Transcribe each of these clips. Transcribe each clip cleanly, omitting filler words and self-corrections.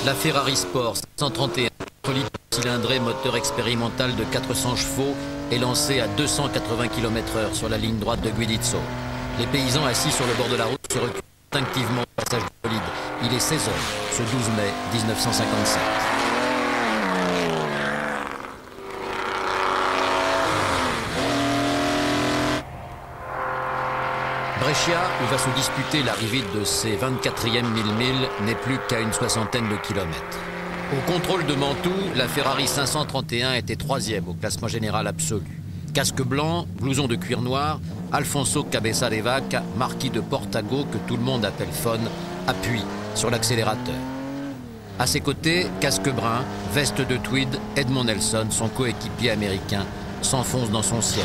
La Ferrari Sport 131, cylindré moteur expérimental de 400 chevaux, est lancée à 280 km/h sur la ligne droite de Guidizzo. Les paysans assis sur le bord de la route se reculent instinctivement au passage du bolide. Il est 16 h, ce 12 mai 1957. Brescia, où va se disputer l'arrivée de ses 24e 1000 milles, n'est plus qu'à une soixantaine de kilomètres. Au contrôle de Mantoue, la Ferrari 531 était 3e au classement général absolu. Casque blanc, blouson de cuir noir, Alfonso Cabeza de Vaca, marquis de Portago, que tout le monde appelle Fon, appuie sur l'accélérateur. À ses côtés, casque brun, veste de tweed, Edmond Nelson, son coéquipier américain, s'enfonce dans son siège.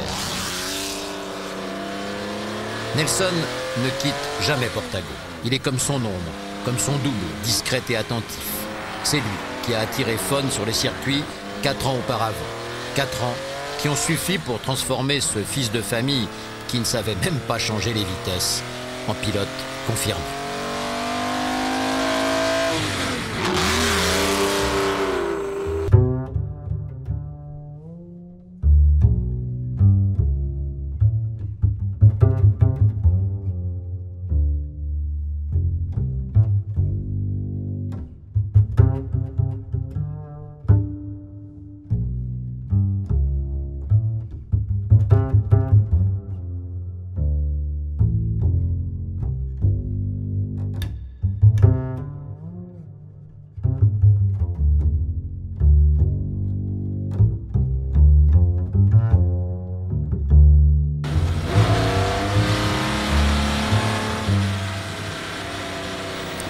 Nelson ne quitte jamais Portago. Il est comme son ombre, comme son double, discret et attentif. C'est lui qui a attiré Fon sur les circuits 4 ans auparavant. 4 ans qui ont suffi pour transformer ce fils de famille qui ne savait même pas changer les vitesses en pilote confirmé.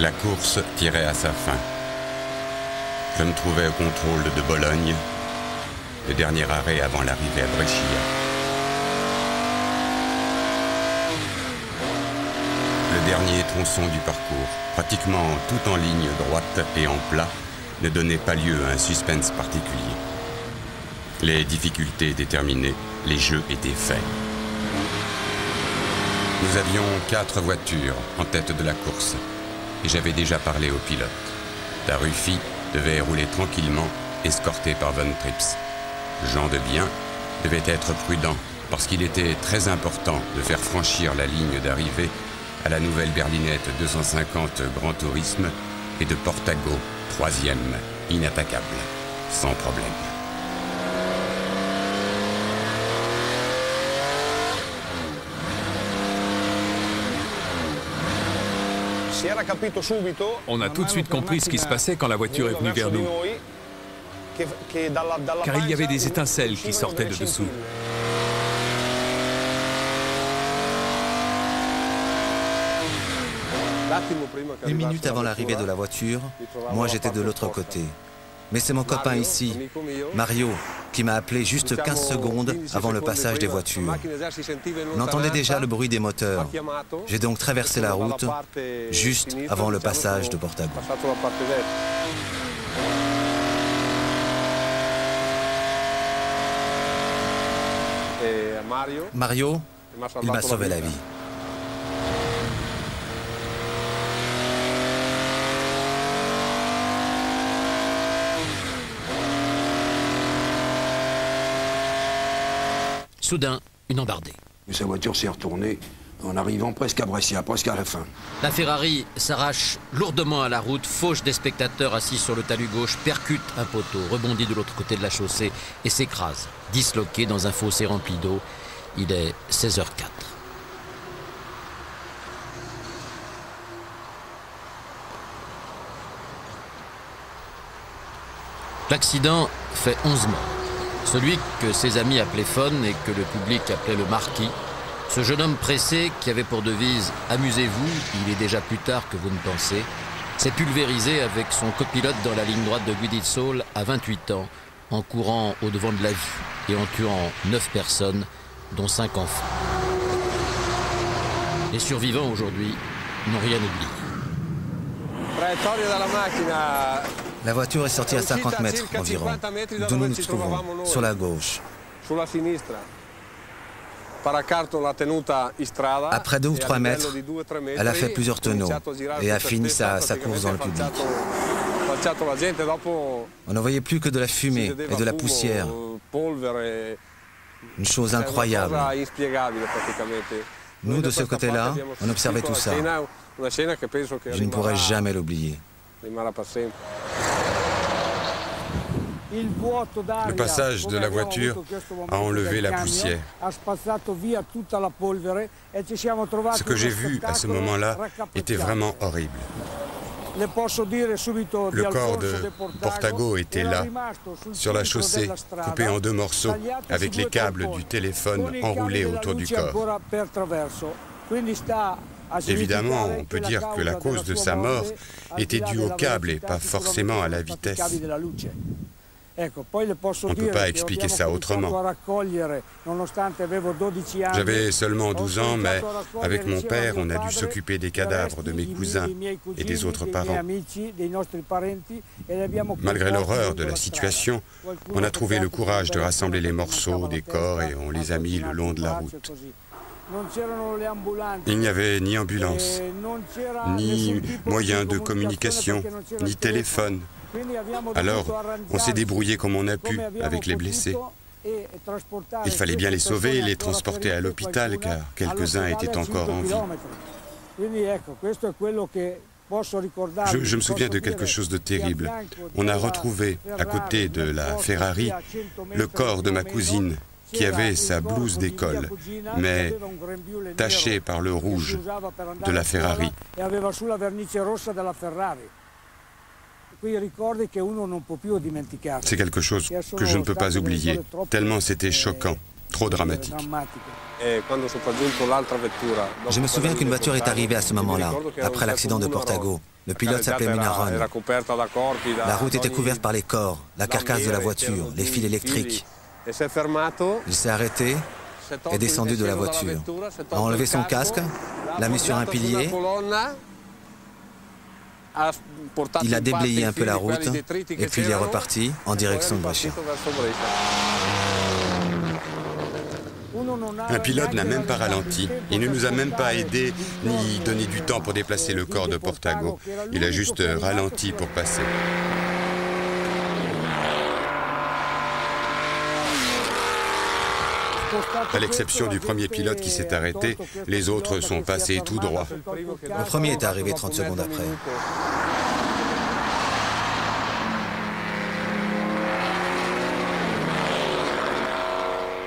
La course tirait à sa fin. Je me trouvais au contrôle de Bologne, le dernier arrêt avant l'arrivée à Brescia. Le dernier tronçon du parcours, pratiquement tout en ligne droite et en plat, ne donnait pas lieu à un suspense particulier. Les difficultés déterminées, les jeux étaient faits. Nous avions 4 voitures en tête de la course. Et j'avais déjà parlé au pilote. Taruffi devait rouler tranquillement, escorté par Von Trips. Jean de Bien devait être prudent, parce qu'il était très important de faire franchir la ligne d'arrivée à la nouvelle berlinette 250 Grand Tourisme et de Portago, 3e, inattaquable, sans problème. On a tout de suite compris ce qui se passait quand la voiture est venue vers nous, car il y avait des étincelles qui sortaient de dessous. Une minute avant l'arrivée de la voiture, moi j'étais de l'autre côté. Mais c'est mon copain ici, Mario, qui m'a appelé juste 15 secondes avant le passage des voitures. On entendait déjà le bruit des moteurs. J'ai donc traversé la route juste avant le passage de Portago. Mario, il m'a sauvé la vie. Soudain, une embardée. Sa voiture s'est retournée en arrivant presque à Brescia, presque à la fin. La Ferrari s'arrache lourdement à la route, fauche des spectateurs assis sur le talus gauche, percute un poteau, rebondit de l'autre côté de la chaussée et s'écrase, disloqué dans un fossé rempli d'eau. Il est 16h04. L'accident fait 11 morts. Celui que ses amis appelaient Fon et que le public appelait le marquis, ce jeune homme pressé qui avait pour devise « Amusez-vous, il est déjà plus tard que vous ne pensez », s'est pulvérisé avec son copilote dans la ligne droite de Guidizzo à 28 ans, en courant au-devant de la vie et en tuant 9 personnes, dont 5 enfants. Les survivants aujourd'hui n'ont rien oublié. La voiture est sortie à 50 mètres environ, d'où nous nous trouvons, sur la gauche. Après 2 ou 3 mètres, elle a fait plusieurs tonneaux et a fini sa course dans le public. On ne voyait plus que de la fumée et de la poussière. Une chose incroyable. Nous, de ce côté-là, on observait tout ça. Je ne pourrai jamais l'oublier. Le passage de la voiture a enlevé la poussière. Ce que j'ai vu à ce moment-là était vraiment horrible. Le corps de Portago était là, sur la chaussée, coupé en 2 morceaux, avec les câbles du téléphone enroulés autour du corps. Évidemment, on peut dire que la cause de sa mort était due au câble et pas forcément à la vitesse. On ne peut pas expliquer ça autrement. J'avais seulement 12 ans, mais avec mon père, on a dû s'occuper des cadavres de mes cousins et des autres parents. Malgré l'horreur de la situation, on a trouvé le courage de rassembler les morceaux des corps et on les a mis le long de la route. Il n'y avait ni ambulance, ni moyen de communication, ni téléphone. Alors, on s'est débrouillé comme on a pu avec les blessés. Il fallait bien les sauver et les transporter à l'hôpital car quelques-uns étaient encore en vie. Je me souviens de quelque chose de terrible. On a retrouvé, à côté de la Ferrari, le corps de ma cousine qui avait sa blouse d'école, mais tachée par le rouge de la Ferrari. C'est quelque chose que je ne peux pas oublier, tellement c'était choquant, trop dramatique. Je me souviens qu'une voiture est arrivée à ce moment-là, après l'accident de Portago. Le pilote s'appelait Munaron. La route était couverte par les corps, la carcasse de la voiture, les fils électriques. Il s'est arrêté, est descendu de la voiture, a enlevé son casque, l'a mis sur un pilier. Il a déblayé un peu la route et puis il est reparti en direction de Brescia. Un pilote n'a même pas ralenti. Il ne nous a même pas aidés ni donné du temps pour déplacer le corps de Portago. Il a juste ralenti pour passer. À l'exception du premier pilote qui s'est arrêté, les autres sont passés tout droit. Le premier est arrivé 30 secondes après.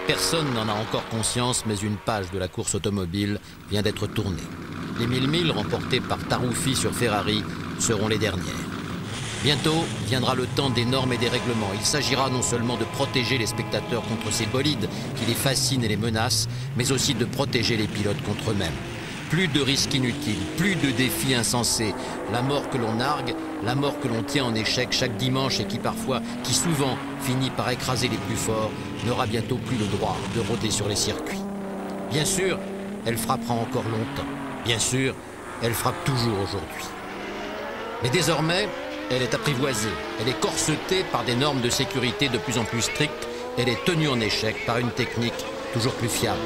Personne n'en a encore conscience, mais une page de la course automobile vient d'être tournée. Les 1000 milles remportés par Taruffi sur Ferrari seront les dernières. Bientôt viendra le temps des normes et des règlements. Il s'agira non seulement de protéger les spectateurs contre ces bolides qui les fascinent et les menacent, mais aussi de protéger les pilotes contre eux-mêmes. Plus de risques inutiles, plus de défis insensés. La mort que l'on nargue, la mort que l'on tient en échec chaque dimanche et qui souvent finit par écraser les plus forts, n'aura bientôt plus le droit de rôder sur les circuits. Bien sûr, elle frappera encore longtemps. Bien sûr, elle frappe toujours aujourd'hui. Mais désormais, elle est apprivoisée, elle est corsetée par des normes de sécurité de plus en plus strictes, elle est tenue en échec par une technique toujours plus fiable.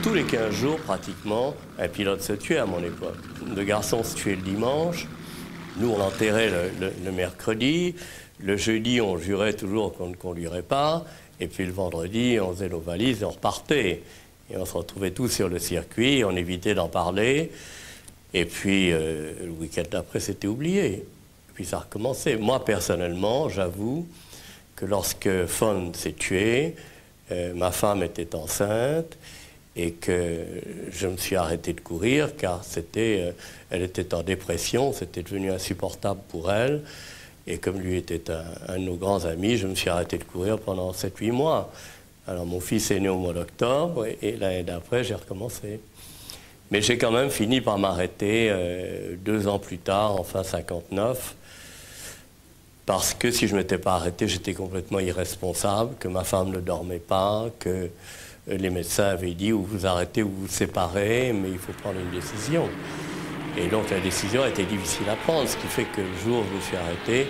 Tous les 15 jours, pratiquement, un pilote se tuait à mon époque. Le garçon se tuait le dimanche, nous on l'enterrait le mercredi, le jeudi on jurait toujours qu'on ne conduirait pas, et puis le vendredi on faisait nos valises et on repartait. Et on se retrouvait tous sur le circuit, on évitait d'en parler. Et puis, le week-end d'après, c'était oublié. Et puis ça recommençait. Moi, personnellement, j'avoue que lorsque Fon s'est tué, ma femme était enceinte et que je me suis arrêté de courir car elle était en dépression, c'était devenu insupportable pour elle. Et comme lui était un de nos grands amis, je me suis arrêté de courir pendant 7-8 mois. Alors mon fils est né au mois d'octobre et l'année d'après, j'ai recommencé. Mais j'ai quand même fini par m'arrêter 2 ans plus tard, en fin 59, parce que si je ne m'étais pas arrêté, j'étais complètement irresponsable, que ma femme ne dormait pas, que les médecins avaient dit ou vous arrêtez ou vous séparez, mais il faut prendre une décision. Et donc la décision était difficile à prendre, ce qui fait que le jour où je me suis arrêté,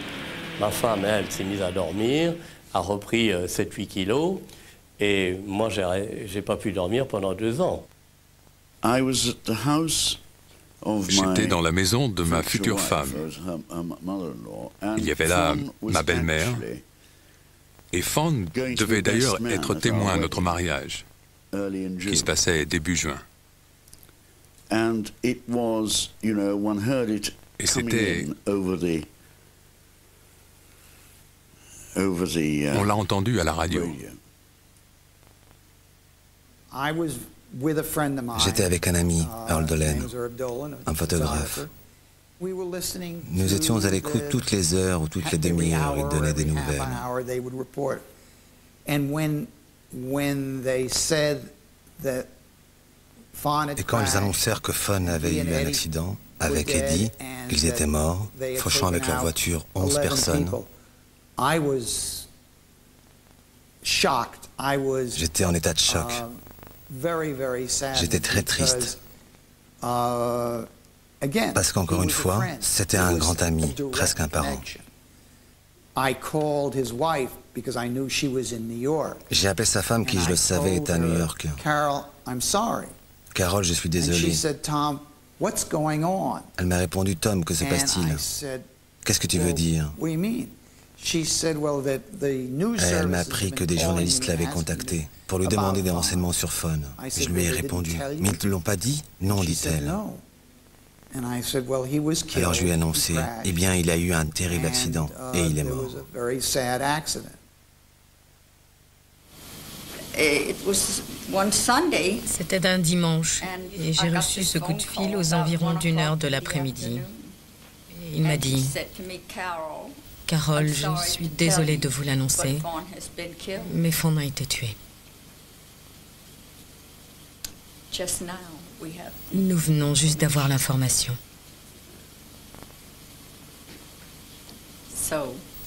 ma femme, elle, s'est mise à dormir, a repris 7-8 kilos, et moi, j'ai pas pu dormir pendant 2 ans. J'étais dans la maison de ma future femme. Il y avait là ma belle-mère. Et Fawn devait d'ailleurs être témoin à notre mariage, qui se passait début juin. Et c'était... On l'a entendu à la radio. J'étais avec un ami, Earl Dolan, un photographe. Nous étions à l'écoute toutes les heures ou toutes les demi-heures. Il donnait des nouvelles. Et quand ils annoncèrent que Fawn avait eu un accident avec Eddie, qu'ils étaient morts, fauchant avec leur voiture 11 personnes, j'étais en état de choc. J'étais très triste. Parce qu'encore une fois, c'était un grand ami, presque un parent. J'ai appelé sa femme qui, je le savais, était à New York. Carol, je suis désolé. Elle m'a répondu, Tom, que se passe-t-il? Qu'est-ce que tu veux dire? Elle m'a appris que des journalistes l'avaient contacté pour lui demander des renseignements sur Fawn. Je lui ai répondu, mais ils ne te l'ont pas dit? Non, dit-elle. Alors je lui ai annoncé, eh bien, il a eu un terrible accident et il est mort. C'était un dimanche et j'ai reçu ce coup de fil aux environs d'1 heure de l'après-midi. Il m'a dit, Carol, je suis désolée de vous l'annoncer, mais Fawn a été tué. Nous venons juste d'avoir l'information.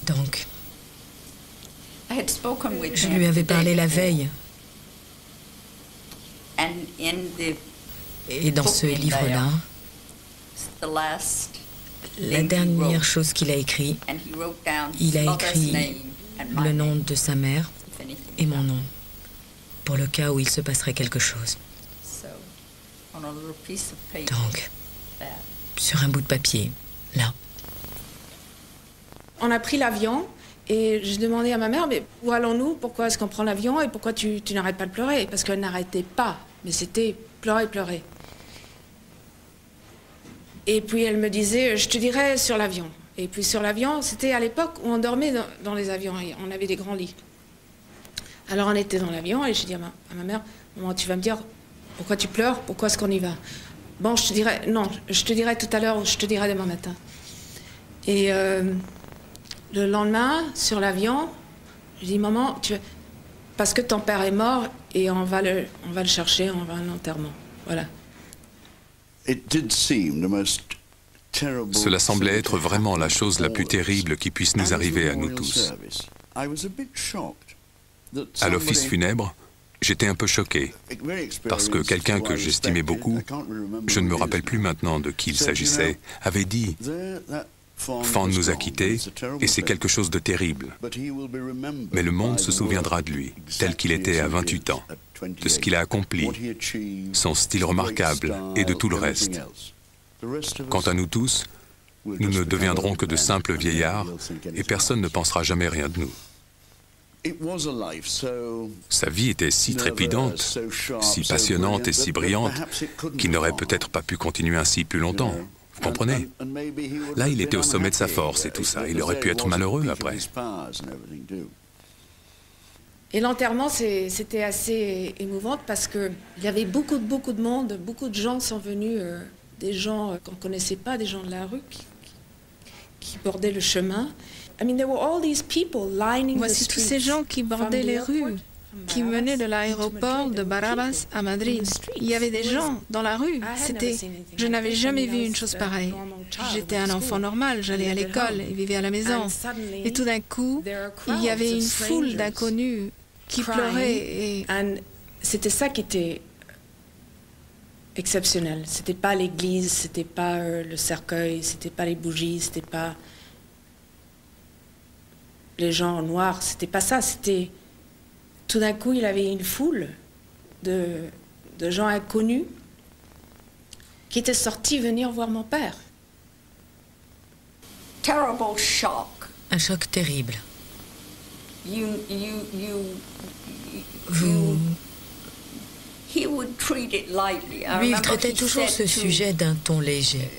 Donc, je lui avais parlé la veille. Et dans ce livre-là, la dernière chose qu'il a écrit, il a écrit le nom de sa mère et mon nom, pour le cas où il se passerait quelque chose. Donc, sur un bout de papier, là. On a pris l'avion et j'ai demandé à ma mère, mais où allons-nous? Pourquoi est-ce qu'on prend l'avion et pourquoi tu n'arrêtes pas de pleurer? Parce qu'elle n'arrêtait pas, mais c'était pleurer, pleurer. Et puis elle me disait, je te dirai sur l'avion. Et puis sur l'avion, c'était à l'époque où on dormait dans les avions, on avait des grands lits. Alors on était dans l'avion et j'ai dit à ma mère, maman, tu vas me dire pourquoi tu pleures, pourquoi est-ce qu'on y va? Bon, je te dirai, non, je te dirai tout à l'heure ou je te dirai demain matin. Et le lendemain, sur l'avion, je dis, maman, parce que ton père est mort et on va le chercher, on va à l'enterrement. Voilà. Cela semblait être vraiment la chose la plus terrible qui puisse nous arriver à nous tous. À l'office funèbre, j'étais un peu choqué, parce que quelqu'un que j'estimais beaucoup, je ne me rappelle plus maintenant de qui il s'agissait, avait dit « Fawn nous a quittés et c'est quelque chose de terrible. Mais le monde se souviendra de lui, tel qu'il était à 28 ans, de ce qu'il a accompli, son style remarquable et de tout le reste. Quant à nous tous, nous ne deviendrons que de simples vieillards et personne ne pensera jamais rien de nous. » Sa vie était si trépidante, si passionnante et si brillante qu'il n'aurait peut-être pas pu continuer ainsi plus longtemps. Vous comprenez? Là, il était au sommet de sa force et tout ça. Il aurait pu être malheureux après. Et l'enterrement, c'était assez émouvant parce qu'il y avait beaucoup de monde, beaucoup de gens sont venus, des gens qu'on ne connaissait pas, des gens de la rue qui bordaient le chemin. Voici tous ces gens qui bordaient les rues, qui venaient de l'aéroport de Barajas à Madrid. Il y avait des gens dans la rue. Je n'avais jamais vu une chose pareille. J'étais un enfant normal, j'allais à l'école et vivais à la maison. Et tout d'un coup, il y avait une foule d'inconnus qui pleuraient. Et c'était ça qui était exceptionnel. C'était pas l'église, c'était pas le cercueil, c'était pas les bougies, c'était pas les gens en noir, c'était pas ça, c'était... Tout d'un coup, il y avait une foule de gens inconnus qui était sorti venir voir mon père. Un choc terrible. Lui, il traitait toujours ce sujet d'un ton léger.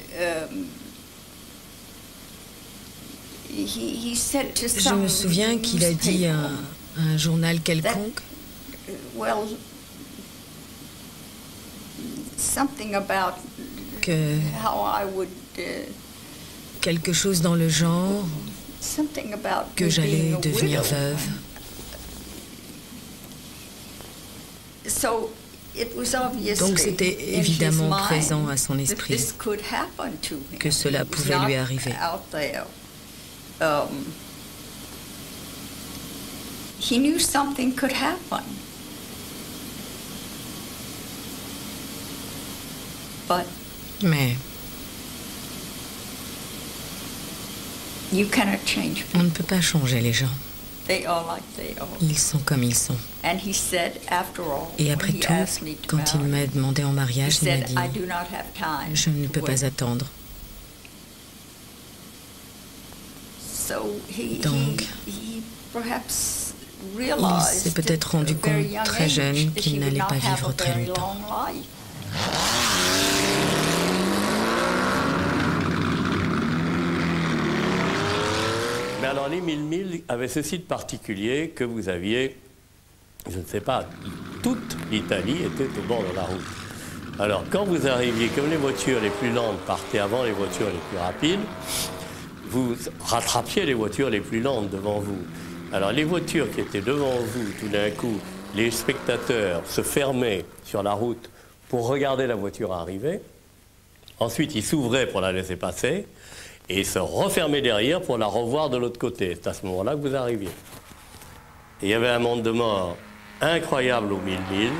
Je me souviens qu'il a dit à un journal quelconque que quelque chose dans le genre, que j'allais devenir veuve. Donc c'était évidemment présent à son esprit que cela pouvait lui arriver. He knew something could happen. Mais on ne peut pas changer les gens. Ils sont comme ils sont. Et après tout, quand il m'a demandé en mariage, il m'a dit « Je ne peux pas attendre ». Donc, il s'est peut-être rendu compte très jeune qu'il n'allait pas vivre très longtemps. Mais alors les 1000 milles avaient ceci de particulier que vous aviez, je ne sais pas, toute l'Italie était au bord de la route. Alors quand vous arriviez, comme les voitures les plus lentes partaient avant les voitures les plus rapides, vous rattrapiez les voitures les plus lentes devant vous. Alors les voitures qui étaient devant vous, tout d'un coup, les spectateurs se fermaient sur la route pour regarder la voiture arriver. Ensuite, ils s'ouvraient pour la laisser passer et se refermaient derrière pour la revoir de l'autre côté. C'est à ce moment-là que vous arriviez. Et il y avait un monde de mort incroyable aux 1000 milles.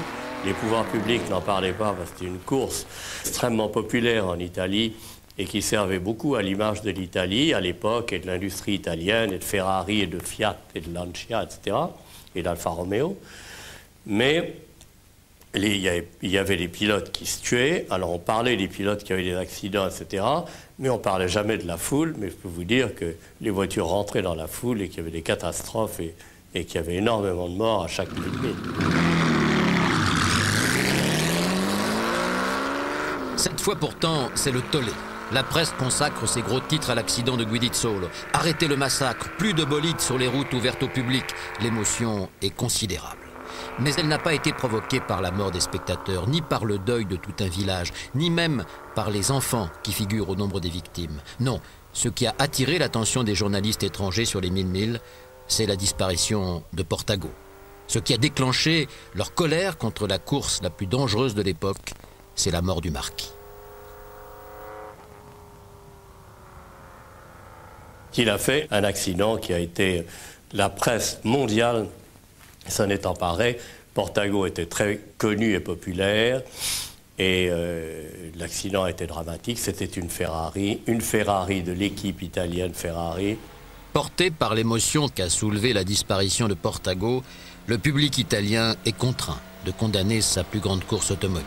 Les pouvoirs publics n'en parlaient pas parce que c'était une course extrêmement populaire en Italie et qui servait beaucoup à l'image de l'Italie à l'époque et de l'industrie italienne et de Ferrari et de Fiat et de Lancia, etc. et d'Alfa Romeo. Mais il y avait des pilotes qui se tuaient. Alors on parlait des pilotes qui avaient des accidents, etc. Mais on ne parlait jamais de la foule. Mais je peux vous dire que les voitures rentraient dans la foule et qu'il y avait des catastrophes et qu'il y avait énormément de morts à chaque 1000 milles. Cette fois pourtant, c'est le tollé. La presse consacre ses gros titres à l'accident de Guidizzolo. Arrêtez le massacre, plus de bolides sur les routes ouvertes au public. L'émotion est considérable. Mais elle n'a pas été provoquée par la mort des spectateurs, ni par le deuil de tout un village, ni même par les enfants qui figurent au nombre des victimes. Non, ce qui a attiré l'attention des journalistes étrangers sur les 1000 milles, c'est la disparition de Portago. Ce qui a déclenché leur colère contre la course la plus dangereuse de l'époque, c'est la mort du marquis. Il a fait un accident qui a été la presse mondiale s'en est emparée. Portago était très connu et populaire et l'accident a été dramatique. C'était une Ferrari de l'équipe italienne Ferrari. Porté par l'émotion qu'a soulevée la disparition de Portago, le public italien est contraint de condamner sa plus grande course automobile.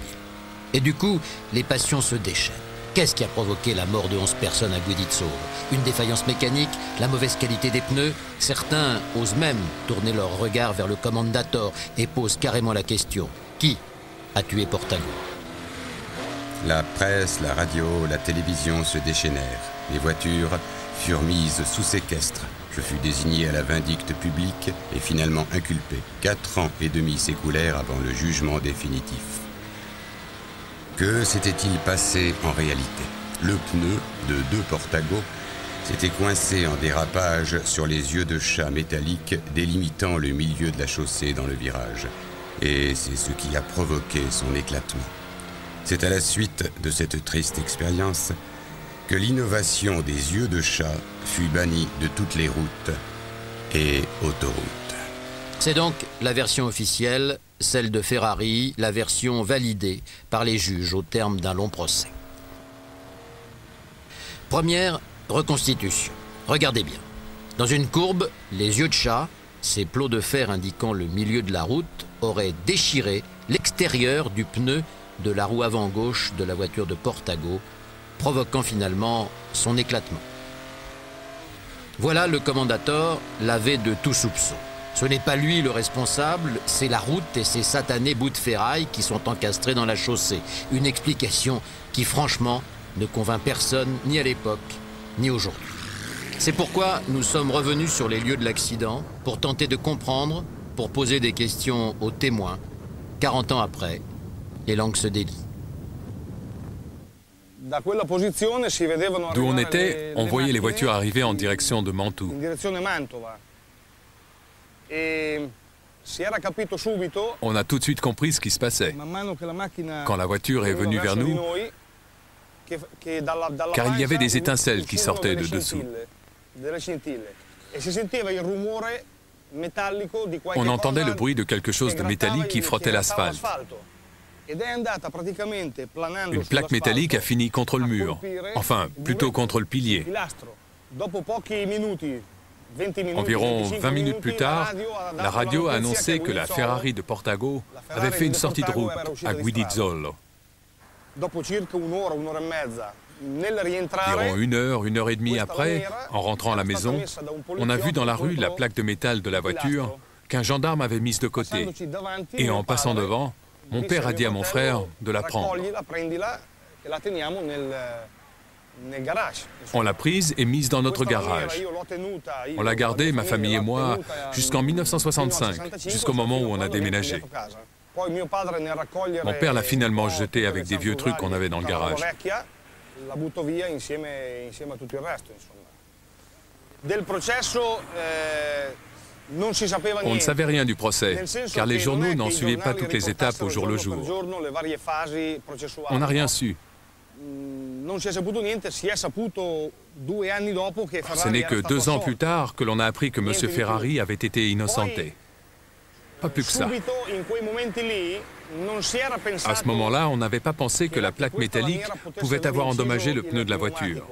Et du coup, les passions se déchaînent. Qu'est-ce qui a provoqué la mort de 11 personnes à Guidizzolo? Une défaillance mécanique? La mauvaise qualité des pneus? Certains osent même tourner leur regard vers le commendator et posent carrément la question: qui a tué Portago? La presse, la radio, la télévision se déchaînèrent. Les voitures furent mises sous séquestre. Je fus désigné à la vindicte publique et finalement inculpé. 4 ans et demi s'écoulèrent avant le jugement définitif. Que s'était-il passé en réalité? Le pneu de 2 Portago s'était coincé en dérapage sur les yeux de chat métalliques délimitant le milieu de la chaussée dans le virage. Et c'est ce qui a provoqué son éclatement. C'est à la suite de cette triste expérience que l'innovation des yeux de chat fut bannie de toutes les routes et autoroutes. C'est donc la version officielle, celle de Ferrari, la version validée par les juges au terme d'un long procès. Première reconstitution. Regardez bien. Dans une courbe, les yeux de chat, ces plots de fer indiquant le milieu de la route, auraient déchiré l'extérieur du pneu de la roue avant gauche de la voiture de Portago, provoquant finalement son éclatement. Voilà le commendator lavé de tout soupçon. Ce n'est pas lui le responsable, c'est la route et ces satanés bouts de ferraille qui sont encastrés dans la chaussée. Une explication qui, franchement, ne convainc personne, ni à l'époque, ni aujourd'hui. C'est pourquoi nous sommes revenus sur les lieux de l'accident pour tenter de comprendre, pour poser des questions aux témoins. 40 ans après, les langues se délient. D'où on était, on voyait les voitures arriver en direction de Mantoue. On a tout de suite compris ce qui se passait. Quand la voiture est venue vers nous, car il y avait des étincelles qui sortaient de dessous. On entendait le bruit de quelque chose de métallique qui frottait l'asphalte. Une plaque métallique a fini contre le mur, enfin, plutôt contre le pilier. Environ 20 minutes plus tard, la radio a annoncé que la Ferrari de Portago avait fait une sortie de route à Guidizzolo. Environ une heure et demie après, en rentrant à la maison, on a vu dans la rue la plaque de métal de la voiture qu'un gendarme avait mise de côté. Et en passant devant, mon père a dit à mon frère de la prendre. On l'a prise et mise dans notre garage. On l'a gardée, ma famille et moi, jusqu'en 1965, jusqu'au moment où on a déménagé. Mon père l'a finalement jetée avec des vieux trucs qu'on avait dans le garage. On ne savait rien du procès, car les journaux n'en suivaient pas toutes les étapes au jour le jour. On n'a rien su. Ce n'est que 2 ans plus tard que l'on a appris que M. Ferrari avait été innocenté. Pas plus que ça. À ce moment-là, on n'avait pas pensé que la plaque métallique pouvait avoir endommagé le pneu de la voiture.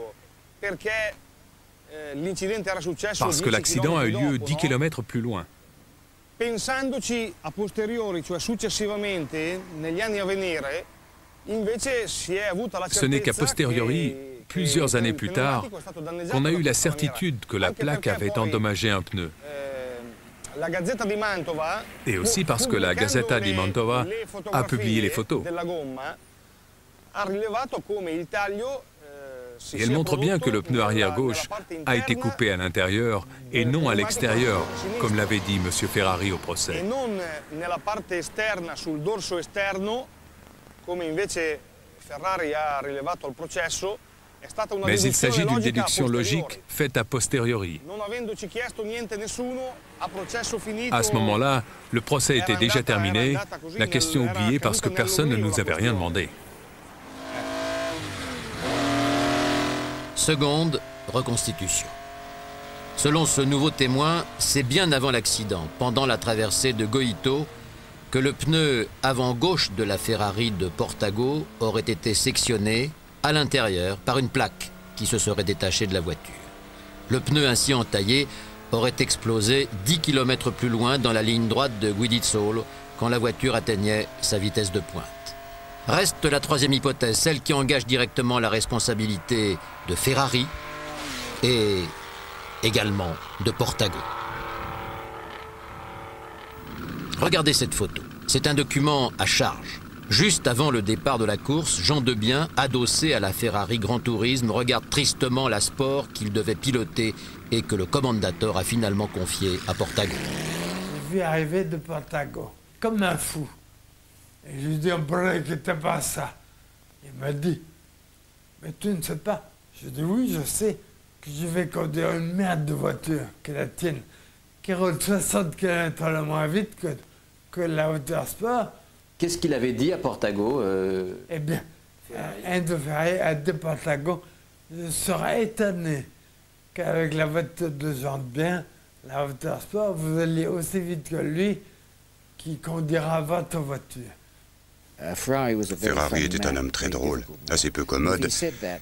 Parce que l'accident a eu lieu 10 km plus loin. Ce n'est qu'à posteriori, plusieurs années plus tard, qu'on a eu la certitude que la plaque avait endommagé un pneu. Et aussi parce que la Gazzetta di Mantova a publié les photos. Et elle montre bien que le pneu arrière gauche a été coupé à l'intérieur et non à l'extérieur, comme l'avait dit M. Ferrari au procès. Mais il s'agit d'une déduction logique faite a posteriori. À ce moment-là, le procès était déjà terminé, la question oubliée parce que personne ne nous avait rien demandé. Seconde reconstitution. Selon ce nouveau témoin, c'est bien avant l'accident, pendant la traversée de Goito, que le pneu avant gauche de la Ferrari de Portago aurait été sectionné à l'intérieur par une plaque qui se serait détachée de la voiture. Le pneu ainsi entaillé aurait explosé 10 km plus loin dans la ligne droite de Guidizzolo quand la voiture atteignait sa vitesse de pointe. Reste la troisième hypothèse, celle qui engage directement la responsabilité de Ferrari et également de Portago. Regardez cette photo. C'est un document à charge. Juste avant le départ de la course, Jean Debien, adossé à la Ferrari Grand Tourisme, regarde tristement la Sport qu'il devait piloter et que le commendateur a finalement confié à Portago. Je suis arrivé de Portago, comme un fou. Et je lui ai dit, on ne inquiète pas ça. Il m'a dit, mais tu ne sais pas. Je dis, oui, je sais que je vais conduire une merde de voiture, que la tienne, qui roule 60 km le moins vite que la voiture Sport. Qu'est-ce qu'il avait dit à Portago Eh bien, Enzo Ferrari a dit à Portago, je serais étonné qu'avec la voiture de Jean Debien, la voiture Sport, vous alliez aussi vite que lui qui conduira votre voiture. Ferrari était un homme très drôle, assez peu commode,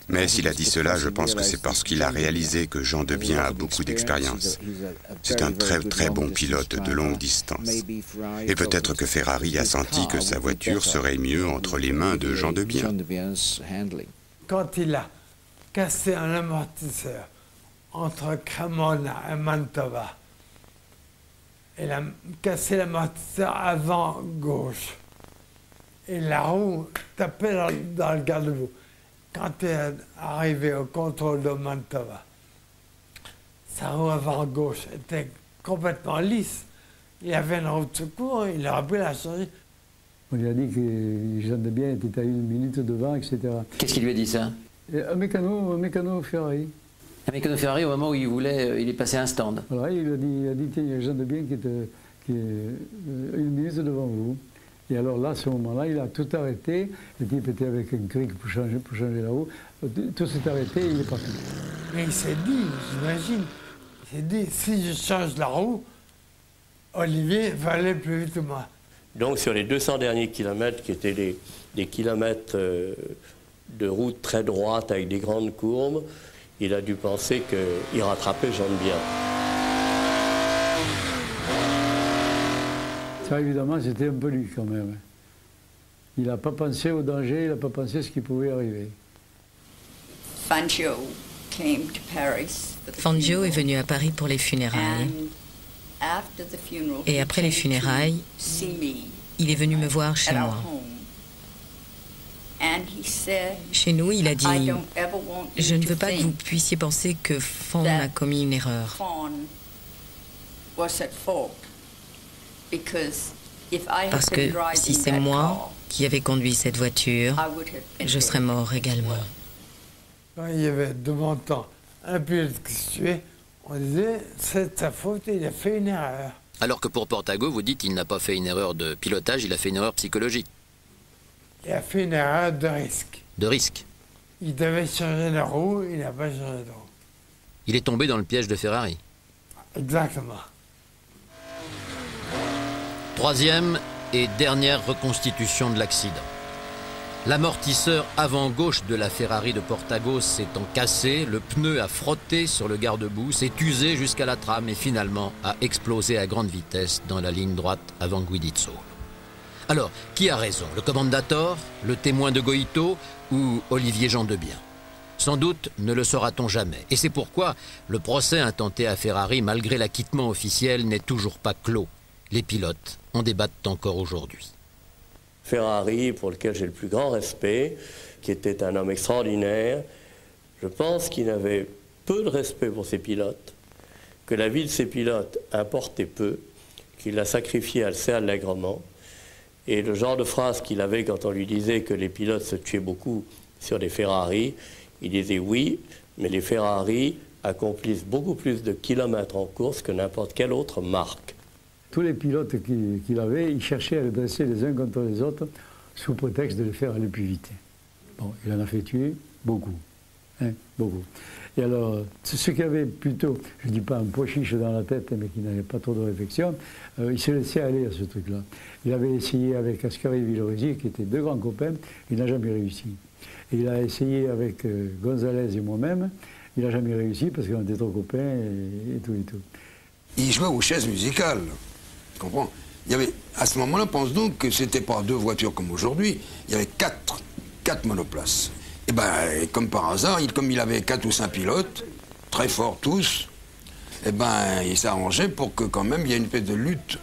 mais s'il a dit cela, je pense que c'est parce qu'il a réalisé que Jean Debien a beaucoup d'expérience. C'est un très très bon pilote de longue distance. Et peut-être que Ferrari a senti que sa voiture serait mieux entre les mains de Jean Debien. Quand il a cassé un amortisseur entre Cremona et Mantova, il a cassé l'amortisseur avant gauche. Et la roue tapait dans le garde-boue. Quand il est arrivé au contrôle de Mantova, sa roue avant gauche était complètement lisse. Il avait une roue de secours, il aurait pu la changer. On lui a dit que Jean Debien était à 1 minute devant, etc. Qu'est-ce qu'il lui a dit ça? Un mécano Ferrari. Un mécano Ferrari, au moment où il est passé à un stand. Voilà, il a dit tiens, il y a Jean Debien qui est 1 minute devant vous. Et alors là, à ce moment-là, il a tout arrêté. Le type était avec un cric pour changer la roue. Tout s'est arrêté et il est parti. Mais il s'est dit, j'imagine, il s'est dit, si je change la roue, Olivier va aller plus vite que moi. Donc sur les 200 derniers kilomètres, qui étaient des kilomètres de route très droite avec des grandes courbes, il a dû penser qu'il rattrapait Jean Debien. Ça, évidemment, c'était un peu lui, quand même. Il n'a pas pensé au danger, il n'a pas pensé à ce qui pouvait arriver. Fangio est venu à Paris pour les funérailles. Et après les funérailles, il est venu me voir chez moi. Chez nous, il a dit « Je ne veux pas que vous puissiez penser que Fawn a commis une erreur. Parce que si c'est moi qui avais conduit cette voiture, je serais mort également. » Quand il y avait de mon temps un pilote qui se tuait, on disait « c'est de sa faute, il a fait une erreur ». Alors que pour Portago, vous dites qu'il n'a pas fait une erreur de pilotage, il a fait une erreur psychologique. Il a fait une erreur de risque. De risque. Il devait changer de roue, il n'a pas changé de roue. Il est tombé dans le piège de Ferrari. Exactement. Troisième et dernière reconstitution de l'accident. L'amortisseur avant-gauche de la Ferrari de Portago s'étant cassé, le pneu a frotté sur le garde-boue, s'est usé jusqu'à la trame et finalement a explosé à grande vitesse dans la ligne droite avant Guidizzo. Alors, qui a raison? Le commendator, le témoin de Goïto ou Olivier Jean Debien? Sans doute ne le saura-t-on jamais. Et c'est pourquoi le procès intenté à Ferrari, malgré l'acquittement officiel, n'est toujours pas clos. Les pilotes en débattent encore aujourd'hui. Ferrari, pour lequel j'ai le plus grand respect, qui était un homme extraordinaire, je pense qu'il avait peu de respect pour ses pilotes, que la vie de ses pilotes importait peu, qu'il l'a sacrifié assez allègrement. Et le genre de phrase qu'il avait quand on lui disait que les pilotes se tuaient beaucoup sur des Ferrari, il disait oui, mais les Ferrari accomplissent beaucoup plus de kilomètres en course que n'importe quelle autre marque. Tous les pilotes qu'il avait, il cherchait à les dresser les uns contre les autres sous prétexte de les faire aller plus vite. Bon, il en a fait tuer beaucoup, hein, beaucoup. Et alors, ceux qui avaient plutôt, je ne dis pas un pois chiche dans la tête, mais qui n'avaient pas trop de réflexion, il se laissait aller à ce truc-là. Il avait essayé avec Ascari et Villoresi, qui étaient deux grands copains, il n'a jamais réussi. Et il a essayé avec Gonzalez et moi-même, il n'a jamais réussi parce qu'on était trop copains et tout et tout. Il jouait aux chaises musicales, tu comprends? Il y avait, à ce moment-là, pense donc que c'était pas deux voitures comme aujourd'hui, il y avait quatre monoplaces. Et ben, comme par hasard, comme il avait 4 ou 5 pilotes, très forts tous, et ben, il s'arrangeait pour que quand même il y ait une espèce de lutte,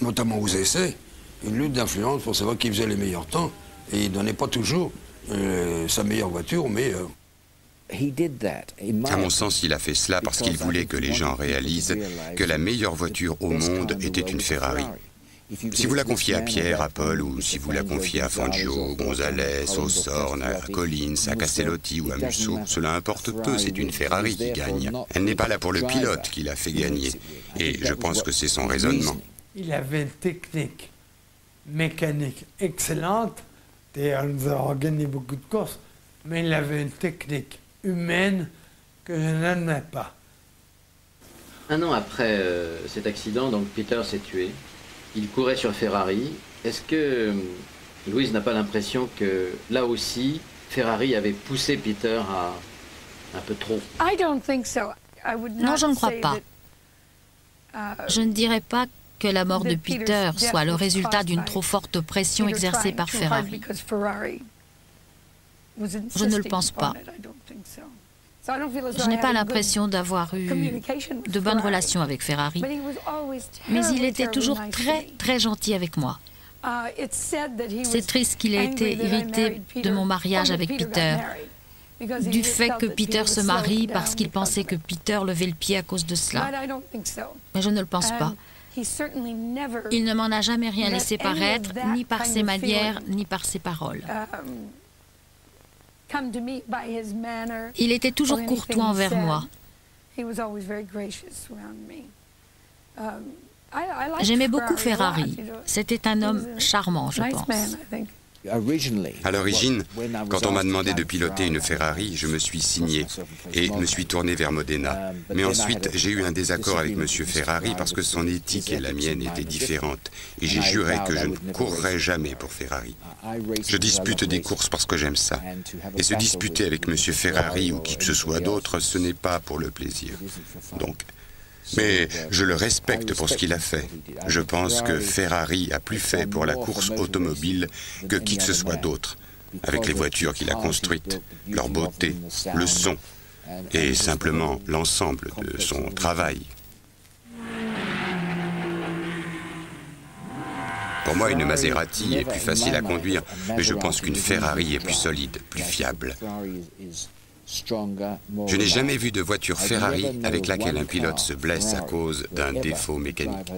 notamment aux essais, une lutte d'influence pour savoir qui faisait les meilleurs temps, et il ne donnait pas toujours sa meilleure voiture au meilleur. À mon sens, il a fait cela parce qu'il voulait que les gens réalisent que la meilleure voiture au monde était une Ferrari. Si vous la confiez à Pierre, à Paul, ou si vous la confiez à Fangio, Gonzalez, Osborne, à Collins, à Castellotti ou à Musso, cela importe peu, c'est une Ferrari qui gagne. Elle n'est pas là pour le pilote qui l'a fait gagner. Et je pense que c'est son raisonnement. Il avait une technique mécanique excellente. D'ailleurs, nous avons gagné beaucoup de courses, mais il avait une technique humaine que je n'admets pas. Un an après cet accident, donc Peter s'est tué. Il courait sur Ferrari. Est-ce que Louise n'a pas l'impression que, là aussi, Ferrari avait poussé Peter à un peu trop. Non, je ne crois pas. Je ne dirais pas que la mort de Peter soit le résultat d'une trop forte pression exercée par Ferrari. Je ne le pense pas. Je n'ai pas l'impression d'avoir eu de bonnes relations avec Ferrari, mais il était toujours très, très gentil avec moi. C'est triste qu'il ait été irrité de mon mariage avec Peter, du fait que Peter se marie parce qu'il pensait que Peter levait le pied à cause de cela. Mais je ne le pense pas. Il ne m'en a jamais rien laissé paraître, ni par ses manières, ni par ses paroles. Il était toujours courtois envers moi. J'aimais beaucoup Ferrari. C'était un homme charmant, je pense. À l'origine, quand on m'a demandé de piloter une Ferrari, je me suis signé et me suis tourné vers Modena. Mais ensuite, j'ai eu un désaccord avec M. Ferrari parce que son éthique et la mienne étaient différentes. Et j'ai juré que je ne courrais jamais pour Ferrari. Je dispute des courses parce que j'aime ça. Et se disputer avec M. Ferrari ou qui que ce soit d'autre, ce n'est pas pour le plaisir. Mais je le respecte pour ce qu'il a fait. Je pense que Ferrari a plus fait pour la course automobile que qui que ce soit d'autre, avec les voitures qu'il a construites, leur beauté, le son, et simplement l'ensemble de son travail. Pour moi, une Maserati est plus facile à conduire, mais je pense qu'une Ferrari est plus solide, plus fiable. Je n'ai jamais vu de voiture Ferrari avec laquelle un pilote se blesse à cause d'un défaut mécanique.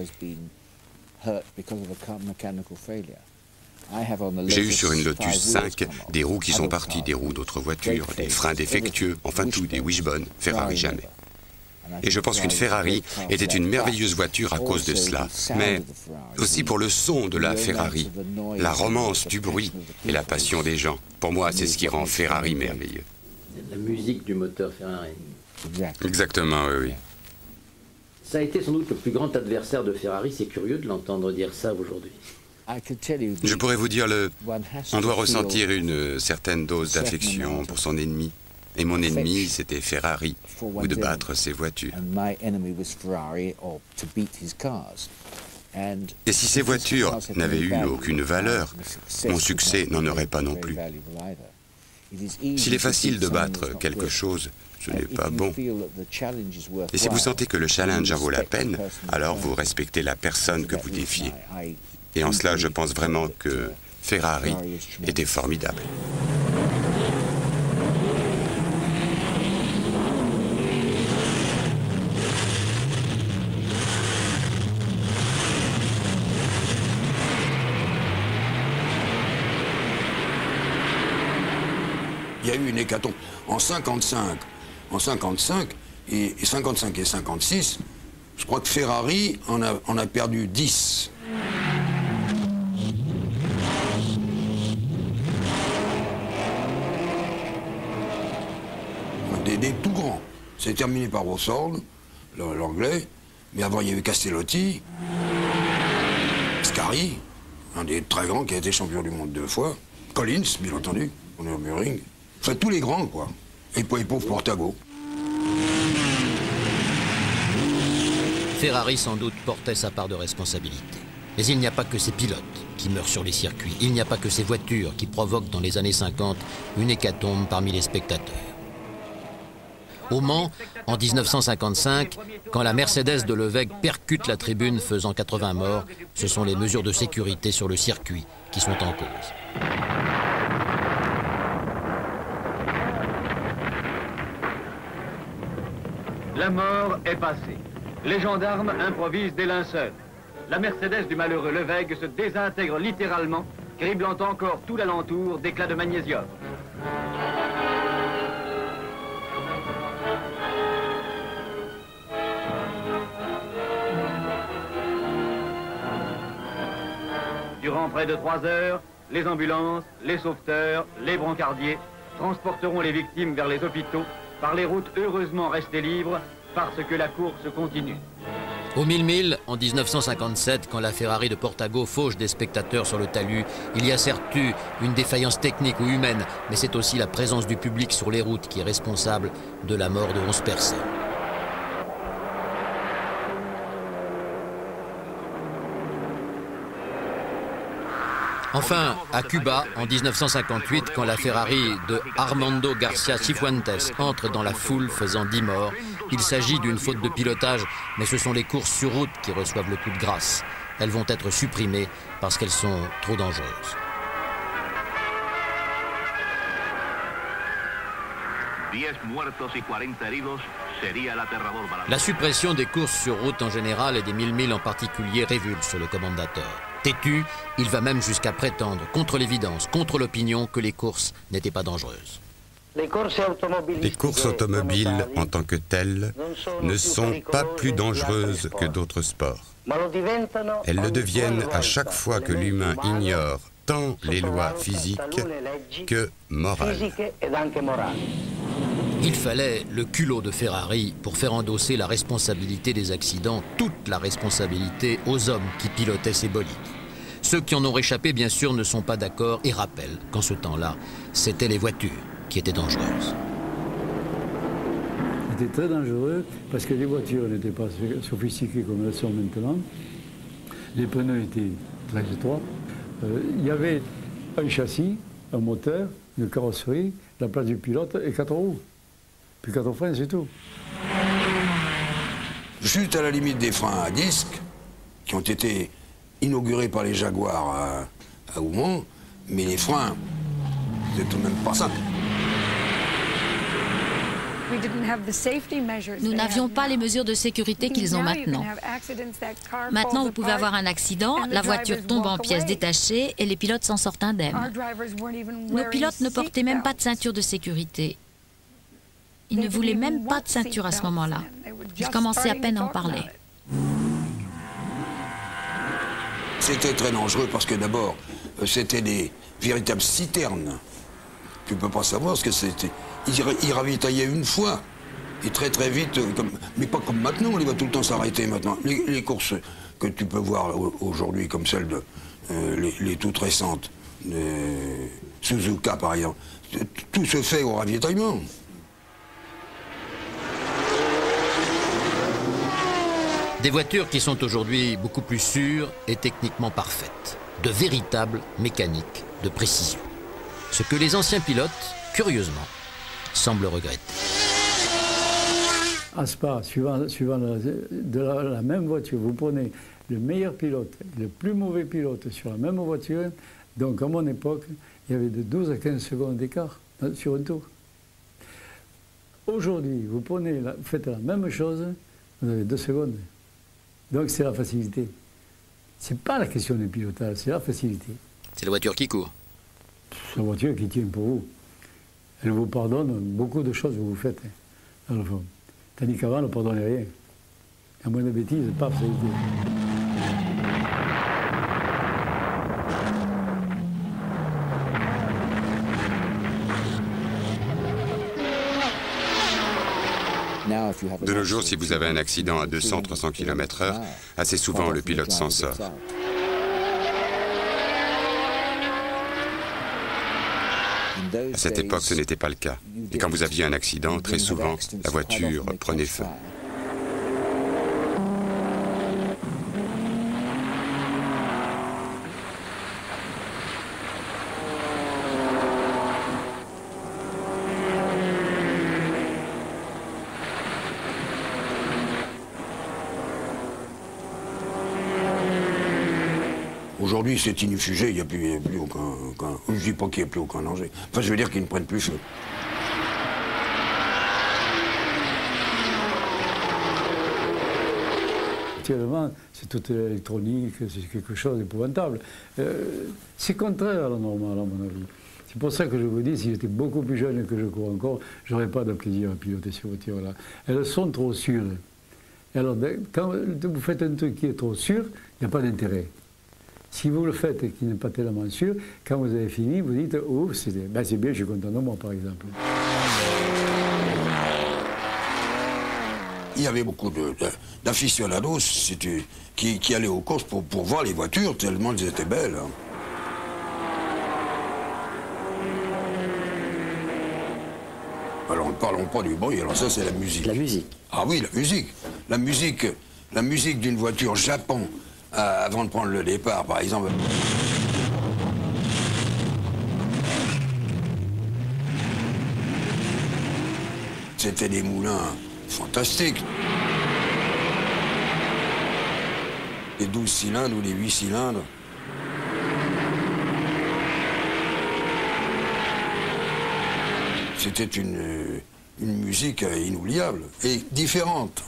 J'ai eu sur une Lotus 5 des roues qui sont parties des roues d'autres voitures, des freins défectueux, enfin tout, des wishbones, Ferrari jamais. Et je pense qu'une Ferrari était une merveilleuse voiture à cause de cela, mais aussi pour le son de la Ferrari, la romance du bruit et la passion des gens. Pour moi, c'est ce qui rend Ferrari merveilleux. La musique du moteur Ferrari. Exactement, oui. Ça a été sans doute le plus grand adversaire de Ferrari. C'est curieux de l'entendre dire ça aujourd'hui. Je pourrais vous dire, on doit ressentir une certaine dose d'affection pour son ennemi. Et mon ennemi, c'était Ferrari, ou de battre ses voitures. Et si ces voitures n'avaient eu aucune valeur, mon succès n'en aurait pas non plus. S'il est facile de battre quelque chose, ce n'est pas bon. Et si vous sentez que le challenge en vaut la peine, alors vous respectez la personne que vous défiez. Et en cela, je pense vraiment que Ferrari était formidable. Il y a eu une hécatombe. En 55 et 55 et 56, je crois que Ferrari en a perdu 10. Des tout grands. C'est terminé par Rossord, l'anglais, mais avant il y a eu Castellotti, Scari, un des très grands qui a été champion du monde 2 fois, Collins, bien entendu, au Nürburgring. Enfin, tous les grands, quoi. Et pauvre Portago. Ferrari, sans doute, portait sa part de responsabilité. Mais il n'y a pas que ces pilotes qui meurent sur les circuits. Il n'y a pas que ces voitures qui provoquent dans les années 50 une hécatombe parmi les spectateurs. Au Mans, en 1955, quand la Mercedes de Levegh percute la tribune faisant 80 morts, ce sont les mesures de sécurité sur le circuit qui sont en cause. La mort est passée. Les gendarmes improvisent des linceuls. La Mercedes du malheureux Levegh se désintègre littéralement, criblant encore tout l'alentour d'éclats de magnésium. Durant près de 3 heures, les ambulances, les sauveteurs, les brancardiers transporteront les victimes vers les hôpitaux par les routes heureusement restées libres parce que la course continue. Au 1000 en 1957, quand la Ferrari de Portago fauche des spectateurs sur le talus, il y a certes eu une défaillance technique ou humaine, mais c'est aussi la présence du public sur les routes qui est responsable de la mort de 11 personnes. Enfin, à Cuba, en 1958, quand la Ferrari de Armando Garcia Cifuentes entre dans la foule faisant 10 morts, il s'agit d'une faute de pilotage, mais ce sont les courses sur route qui reçoivent le coup de grâce. Elles vont être supprimées parce qu'elles sont trop dangereuses. La suppression des courses sur route en général et des 1000 en particulier révulse le commendateur. Têtu, il va même jusqu'à prétendre, contre l'évidence, contre l'opinion, que les courses n'étaient pas dangereuses. Les courses automobiles en tant que telles ne sont pas plus dangereuses que d'autres sports. Elles le deviennent à chaque fois que l'humain ignore tant les lois physiques que morales. Il fallait le culot de Ferrari pour faire endosser la responsabilité des accidents, toute la responsabilité aux hommes qui pilotaient ces bolides. Ceux qui en ont réchappé, bien sûr, ne sont pas d'accord et rappellent qu'en ce temps-là, c'étaient les voitures qui étaient dangereuses. C'était très dangereux parce que les voitures n'étaient pas sophistiquées comme elles sont maintenant. Les pneus étaient très étroits. Il y avait un châssis, un moteur, une carrosserie, la place du pilote et 4 roues. Puis 4 freins, c'est tout. Juste à la limite des freins à disque, qui ont été inaugurés par les Jaguars à Oumont, mais les freins, c'est tout de même pas simple. Nous n'avions pas les mesures de sécurité qu'ils ont maintenant. Maintenant, vous pouvez avoir un accident, la voiture tombe en pièces détachées et les pilotes s'en sortent indemnes. Nos pilotes ne portaient même pas de ceinture de sécurité. Ils ne voulaient même pas de ceinture à ce moment-là. Ils commençaient à peine à en parler. C'était très dangereux parce que d'abord, c'était des véritables citernes. Tu ne peux pas savoir ce que c'était. Ils ravitaillaient une fois, et très très vite, mais pas comme maintenant, on les voit tout le temps s'arrêter maintenant. Les courses que tu peux voir aujourd'hui, comme celles de les toutes récentes, de Suzuka par exemple, tout se fait au ravitaillement. Des voitures qui sont aujourd'hui beaucoup plus sûres et techniquement parfaites. De véritables mécaniques de précision. Ce que les anciens pilotes, curieusement, semblent regretter. À Spa, suivant la même voiture, vous prenez le meilleur pilote et le plus mauvais pilote sur la même voiture. Donc à mon époque, il y avait de 12 à 15 secondes d'écart sur un tour. Aujourd'hui, vous faites la même chose, vous avez 2 secondes. Donc c'est la facilité. C'est pas la question du pilotage, c'est la facilité. C'est la voiture qui court. C'est la voiture qui tient pour vous. Elle vous pardonne beaucoup de choses que vous faites. Dans le fond. Tandis qu'avant, elle ne pardonnait rien. À moins de bêtises, paf, ça a été. De nos jours, si vous avez un accident à 200-300 km/h, assez souvent le pilote s'en sort. À cette époque, ce n'était pas le cas. Et quand vous aviez un accident, très souvent, la voiture prenait feu. Aujourd'hui, c'est inifugé, il n'y a plus aucun... Je ne dis pas qu'il n'y a plus aucun danger. Enfin, je veux dire qu'ils ne prennent plus feu. Actuellement, c'est tout électronique, c'est quelque chose d'épouvantable. C'est contraire à la normale, à mon avis. C'est pour ça que je vous dis, si j'étais beaucoup plus jeune et que je cours encore, je n'aurais pas de plaisir à piloter ces voitures-là. Elles sont trop sûres. Et alors, quand vous faites un truc qui est trop sûr, il n'y a pas d'intérêt. Si vous le faites et qui n'est pas tellement sûr, quand vous avez fini, vous dites « Oh, c'est bien, je suis content de moi, par exemple ». il y avait beaucoup d'aficionados qui allaient aux courses pour voir les voitures, tellement elles étaient belles. Hein. Alors, ne parlons pas du bruit, alors ça, c'est la musique. La musique? Ah oui, la musique. La musique d'une voiture Japon, avant de prendre le départ, par exemple. C'était des moulins fantastiques. Les 12 cylindres ou les 8 cylindres. C'était une musique inoubliable et différente.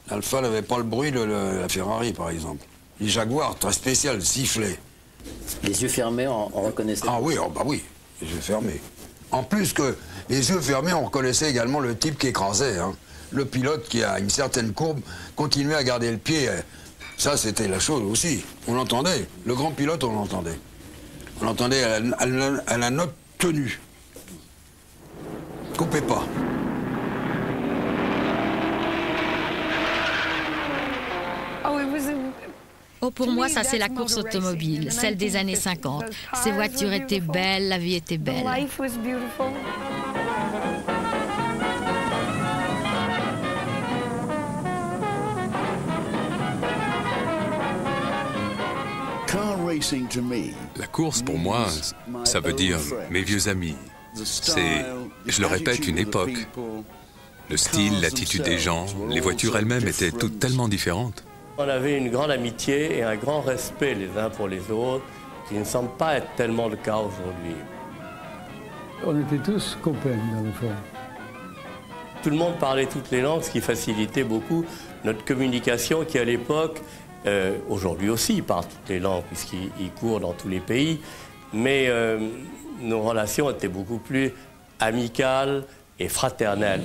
L'Alfa n'avait pas le bruit de la Ferrari, par exemple. Les Jaguars, très spécial, sifflaient. Les yeux fermés, on reconnaissait? Ah oui, oh bah oui, les yeux fermés. En plus que les yeux fermés, on reconnaissait également le type qui écrasait. Hein. Le pilote qui, à une certaine courbe, continuait à garder le pied. Ça, c'était la chose aussi. On l'entendait. Le grand pilote, on l'entendait. On l'entendait à la note tenue. Coupez pas. Oh, pour moi, ça c'est la course automobile, celle des années 50. Ces voitures étaient belles, la vie était belle. La course, pour moi, ça veut dire mes vieux amis. C'est, je le répète, une époque. Le style, l'attitude des gens, les voitures elles-mêmes étaient toutes tellement différentes. On avait une grande amitié et un grand respect les uns pour les autres, qui ne semble pas être tellement le cas aujourd'hui. On était tous copains, dans le fond. Tout le monde parlait toutes les langues, ce qui facilitait beaucoup notre communication qui, à l'époque, aujourd'hui aussi, il parle toutes les langues, puisqu'il court dans tous les pays, mais nos relations étaient beaucoup plus amicales et fraternelles.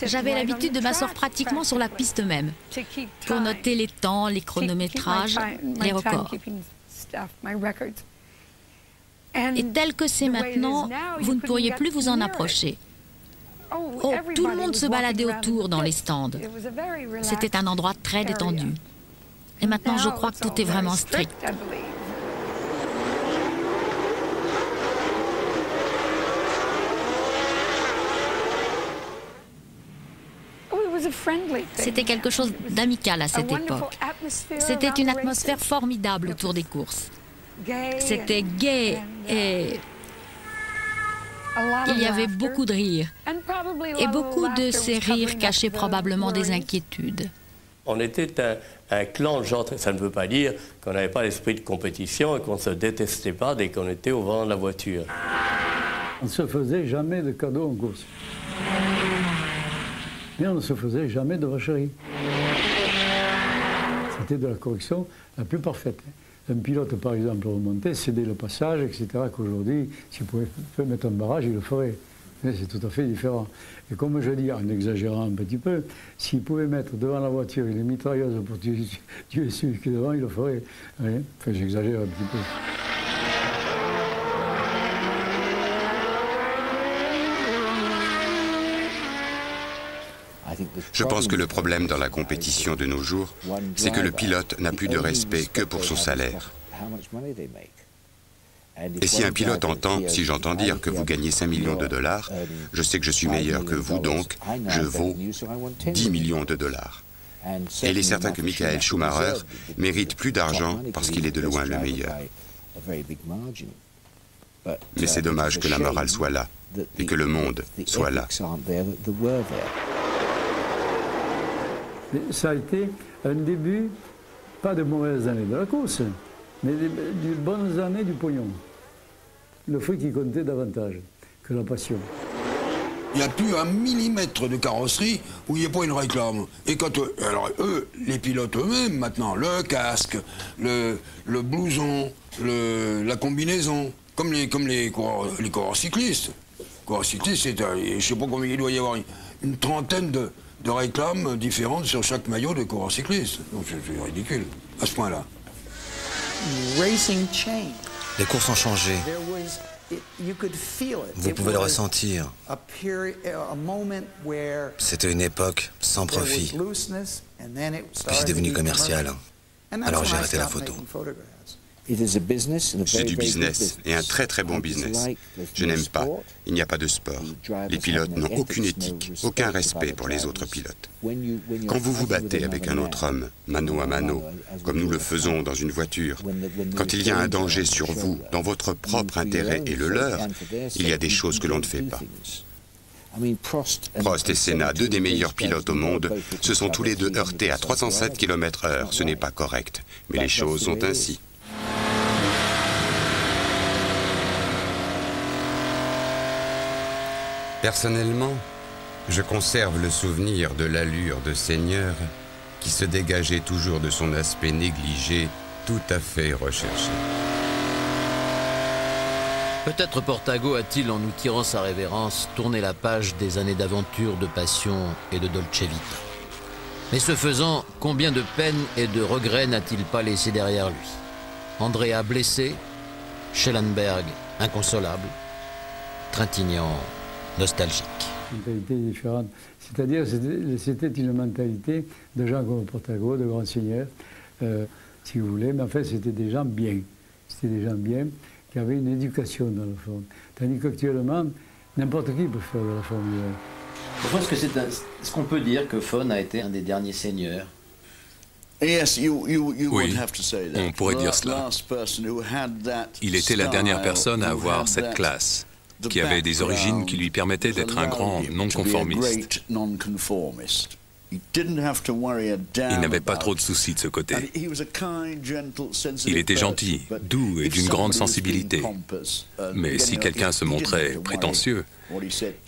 J'avais l'habitude de m'asseoir pratiquement sur la piste même, pour noter les temps, les chronométrages, les records. Et tel que c'est maintenant, vous ne pourriez plus vous en approcher. Oh, tout le monde se baladait autour dans les stands. C'était un endroit très détendu. Et maintenant, je crois que tout est vraiment strict. C'était quelque chose d'amical à cette époque. C'était une atmosphère formidable autour des courses. C'était gai et il y avait beaucoup de rires. Et beaucoup de ces rires cachaient probablement des inquiétudes. On était un clan de gens, ça ne veut pas dire qu'on n'avait pas l'esprit de compétition et qu'on ne se détestait pas dès qu'on était au volant de la voiture. On ne se faisait jamais de cadeaux en course. Mais on ne se faisait jamais de vacherie. C'était de la correction la plus parfaite. Un pilote, par exemple, remontait, cédait le passage, etc., qu'aujourd'hui, s'il pouvait mettre un barrage, il le ferait. Mais c'est tout à fait différent. Et comme je dis, en exagérant un petit peu, s'il pouvait mettre devant la voiture une mitrailleuse pour tuer celui qui est devant, il le ferait. Oui. Enfin, j'exagère un petit peu. Je pense que le problème dans la compétition de nos jours, c'est que le pilote n'a plus de respect que pour son salaire. Et si un pilote entend, si j'entends dire que vous gagnez 5 millions de dollars, je sais que je suis meilleur que vous, donc je vaux 10 millions de dollars. Et il est certain que Michael Schumacher mérite plus d'argent parce qu'il est de loin le meilleur. Mais c'est dommage que la morale soit là et que le monde soit là. Ça a été un début, pas de mauvaises années de la course, mais de bonnes années du pognon. Le fait qui comptait davantage que la passion. Il n'y a plus un millimètre de carrosserie où il n'y a pas une réclame. Et quand alors eux, les pilotes eux-mêmes maintenant, le casque, le blouson, la combinaison, comme les coureurs cyclistes. Les coureurs cyclistes, je ne sais pas combien il doit y avoir, une trentaine de réclames différentes sur chaque maillot de coureur cycliste. Donc c'est ridicule, à ce point-là. Les courses ont changé. Vous pouvez le ressentir. C'était une époque sans profit. Puis c'est devenu commercial. Alors j'ai arrêté la photo. C'est du business, et un très très bon business. Je n'aime pas. Il n'y a pas de sport. Les pilotes n'ont aucune éthique, aucun respect pour les autres pilotes. Quand vous vous battez avec un autre homme, mano à mano, comme nous le faisons dans une voiture, quand il y a un danger sur vous, dans votre propre intérêt et le leur, il y a des choses que l'on ne fait pas. Prost et Senna, deux des meilleurs pilotes au monde, se sont tous les deux heurtés à 307 km/h. Ce n'est pas correct, mais les choses sont ainsi. Personnellement, je conserve le souvenir de l'allure de seigneur qui se dégageait toujours de son aspect négligé, tout à fait recherché. Peut-être Portago a-t-il, en nous tirant sa révérence, tourné la page des années d'aventure, de passion et de Dolce Vita. Mais ce faisant, combien de peines et de regrets n'a-t-il pas laissé derrière lui? Andrea blessé, Schellenberg inconsolable, Trintignant nostalgique. Une mentalité différente. C'est-à-dire, c'était une mentalité de gens comme Portago, de grands seigneurs, si vous voulez, mais en fait, c'était des gens bien. C'était des gens bien qui avaient une éducation dans le fond. Tandis qu'actuellement, n'importe qui peut faire de la Formule 1. Pourquoi est-ce qu'on peut dire que Von a été un des derniers seigneurs? Oui, on pourrait dire cela. Il était la dernière personne à avoir cette classe, qui avait des origines qui lui permettaient d'être un grand non-conformiste. Il n'avait pas trop de soucis de ce côté. Il était gentil, doux et d'une grande sensibilité. Mais si quelqu'un se montrait prétentieux,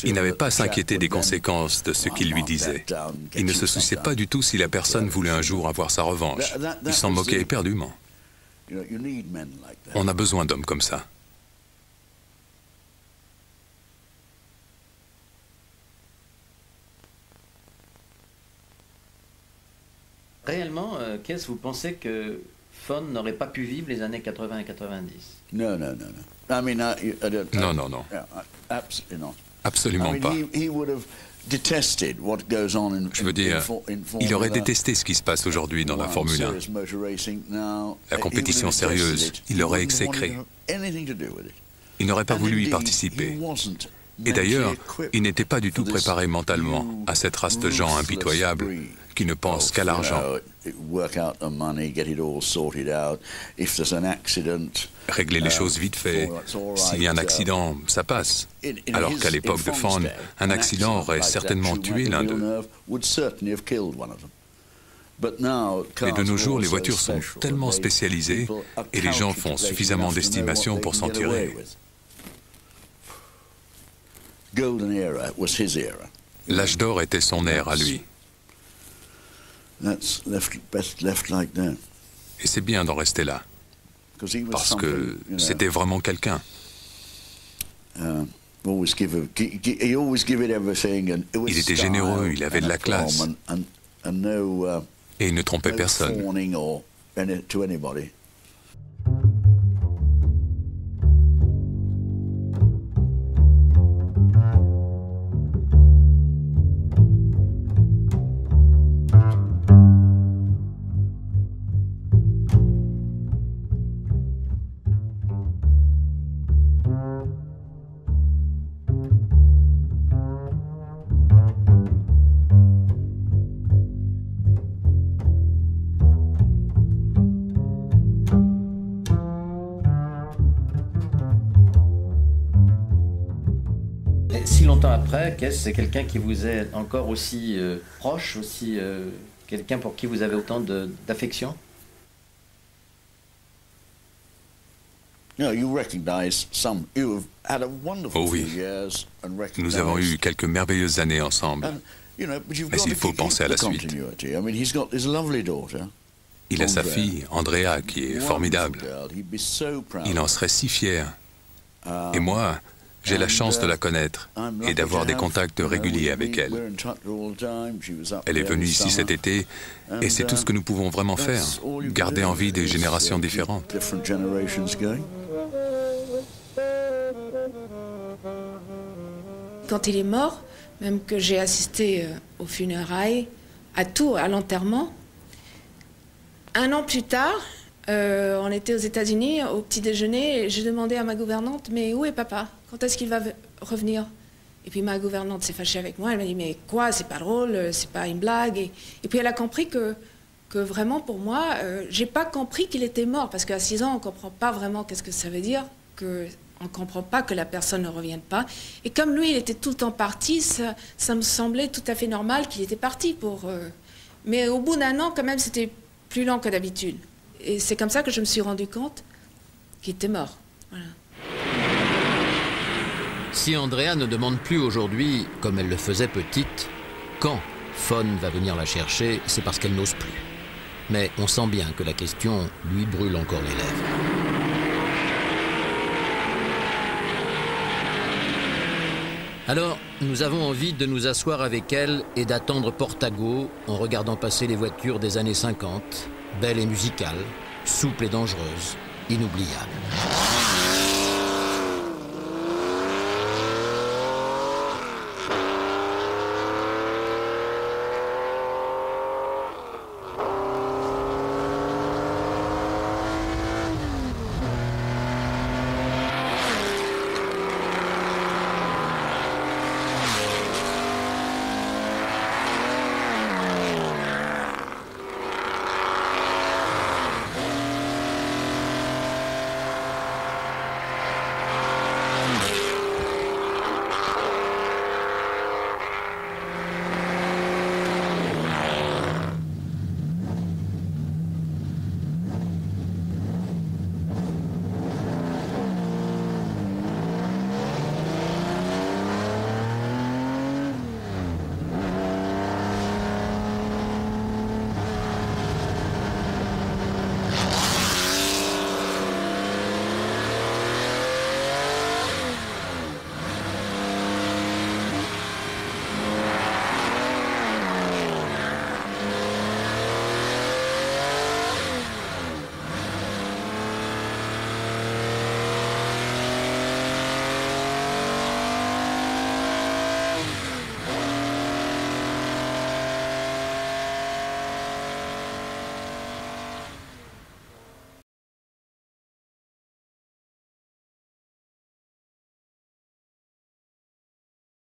il n'avait pas à s'inquiéter des conséquences de ce qu'il lui disait. Il ne se souciait pas du tout si la personne voulait un jour avoir sa revanche. Il s'en moquait éperdument. On a besoin d'hommes comme ça. Réellement, qu'est-ce que vous pensez que Von n'aurait pas pu vivre les années 80 et 90? Non. Non. Absolument pas. Je veux dire, il aurait détesté ce qui se passe aujourd'hui dans la Formule 1. La compétition sérieuse, il l'aurait exécrée. Il n'aurait pas voulu y participer. Et d'ailleurs, il n'était pas du tout préparé mentalement à cette race de gens impitoyables qui ne pensent qu'à l'argent. Régler les choses vite fait. S'il y a un accident, ça passe. Alors qu'à l'époque de Von, un accident aurait certainement tué l'un d'eux. Mais de nos jours, les voitures sont tellement spécialisées et les gens font suffisamment d'estimation pour s'en tirer. L'âge d'or était son ère à lui. Et c'est bien d'en rester là, parce que c'était vraiment quelqu'un. Il était généreux, il avait de la classe, et il ne trompait personne. Si longtemps après, c'est quelqu'un qui vous est encore aussi proche, aussi quelqu'un pour qui vous avez autant d'affection? Oh oui, nous avons eu quelques merveilleuses années ensemble, mais il faut penser à la suite. Il a sa fille, Andrea, qui est formidable. Il en serait si fier. Et moi, J'ai la chance de la connaître et d'avoir des contacts réguliers avec elle. Elle est venue ici cet été et c'est tout ce que nous pouvons vraiment faire, garder en vie des générations différentes. Quand il est mort, même que j'ai assisté aux funérailles, à l'enterrement, un an plus tard, on était aux États-Unis au petit déjeuner et j'ai demandé à ma gouvernante, mais où est papa? Quand est-ce qu'il va revenir? Et puis ma gouvernante s'est fâchée avec moi, elle m'a dit, mais quoi, c'est pas drôle, c'est pas une blague. Et puis elle a compris que vraiment pour moi, j'ai pas compris qu'il était mort, parce qu'à 6 ans, on comprend pas vraiment qu'est-ce que ça veut dire, on comprend pas que la personne ne revienne pas. Et comme lui, il était tout le temps parti, ça me semblait tout à fait normal qu'il était parti pour... Mais au bout d'un an, quand même, c'était plus lent que d'habitude. Et c'est comme ça que je me suis rendu compte qu'il était mort. Voilà. Si Andrea ne demande plus aujourd'hui, comme elle le faisait petite, quand Fawn va venir la chercher, c'est parce qu'elle n'ose plus. Mais on sent bien que la question lui brûle encore les lèvres. Alors, nous avons envie de nous asseoir avec elle et d'attendre Portago en regardant passer les voitures des années 50, belles et musicales, souples et dangereuses, inoubliables.